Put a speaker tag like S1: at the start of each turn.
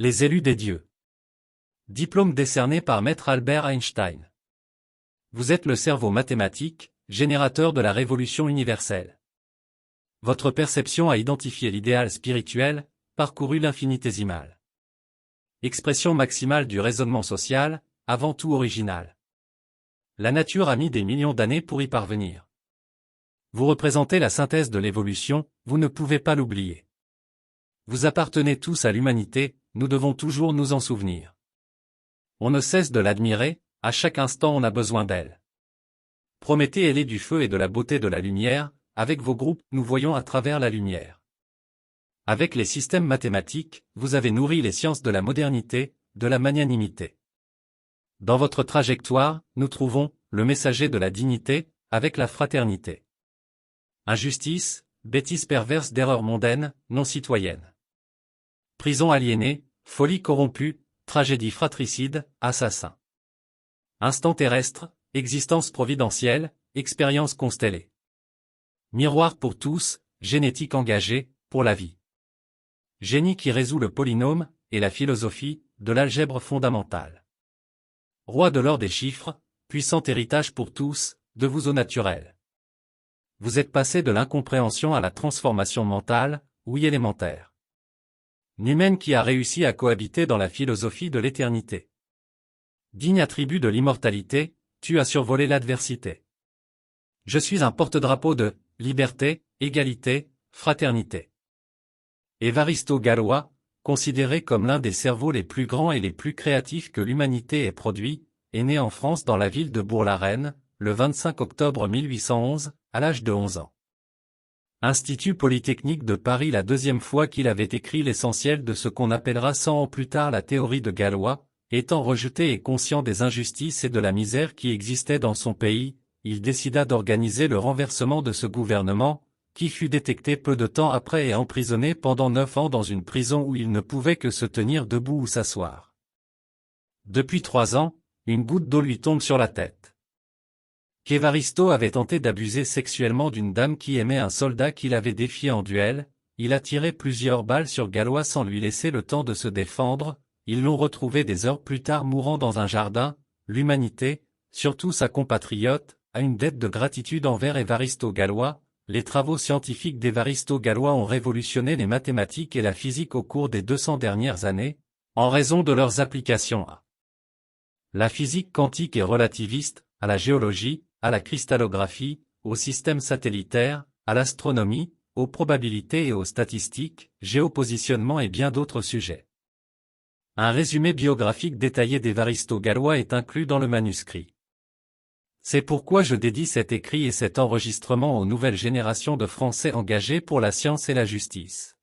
S1: Les élus des dieux. Diplôme décerné par Maître Albert Einstein. Vous êtes le cerveau mathématique, générateur de la révolution universelle. Votre perception a identifié l'idéal spirituel, parcouru l'infinitésimal. Expression maximale du raisonnement social, avant tout original. La nature a mis des millions d'années pour y parvenir. Vous représentez la synthèse de l'évolution, vous ne pouvez pas l'oublier. Vous appartenez tous à l'humanité, nous devons toujours nous en souvenir. On ne cesse de l'admirer, à chaque instant on a besoin d'elle. Prométhée ailé du feu et de la beauté de la lumière, avec vos groupes, nous voyons à travers la lumière. Avec les systèmes mathématiques, vous avez nourri les sciences de la modernité, de la magnanimité. Dans votre trajectoire, nous trouvons, le messager de la dignité, avec la fraternité. Injustice, bêtise perverse d'erreurs mondaines, non citoyennes. Prison aliénée, folie corrompue, tragédie fratricide, assassin. Instant terrestre, existence providentielle, expérience constellée. Miroir pour tous, génétique engagée, pour la vie. Génie qui résout le polynôme, et la philosophie, de l'algèbre fondamentale. Roi de l'or des chiffres, puissant héritage pour tous, de vous au naturel. Vous êtes passé de l'incompréhension à la transformation mentale, oui élémentaire. Numen qui a réussi à cohabiter dans la philosophie de l'éternité. Digne attribut de l'immortalité, tu as survolé l'adversité. Je suis un porte-drapeau de liberté, égalité, fraternité. Évaristo Galois, considéré comme l'un des cerveaux les plus grands et les plus créatifs que l'humanité ait produit, est né en France dans la ville de Bourg-la-Reine, le 25 octobre 1811, à l'âge de 11 ans. Institut Polytechnique de Paris la deuxième fois qu'il avait écrit l'essentiel de ce qu'on appellera 100 ans plus tard la théorie de Galois, étant rejeté et conscient des injustices et de la misère qui existaient dans son pays, il décida d'organiser le renversement de ce gouvernement, qui fut détecté peu de temps après et emprisonné pendant 9 ans dans une prison où il ne pouvait que se tenir debout ou s'asseoir. Depuis 3 ans, une goutte d'eau lui tombe sur la tête. Qu'Évaristo avait tenté d'abuser sexuellement d'une dame qui aimait un soldat qu'il avait défié en duel, il a tiré plusieurs balles sur Galois sans lui laisser le temps de se défendre, ils l'ont retrouvé des heures plus tard mourant dans un jardin, l'humanité, surtout sa compatriote, a une dette de gratitude envers Évaristo Galois. Les travaux scientifiques d'Évaristo Galois ont révolutionné les mathématiques et la physique au cours des 200 dernières années, en raison de leurs applications à la physique quantique et relativiste, à la géologie, à la cristallographie, au système satellitaire, à l'astronomie, aux probabilités et aux statistiques, géopositionnement et bien d'autres sujets. Un résumé biographique détaillé d'Évaristo Galois est inclus dans le manuscrit. C'est pourquoi je dédie cet écrit et cet enregistrement aux nouvelles générations de Français engagés pour la science et la justice.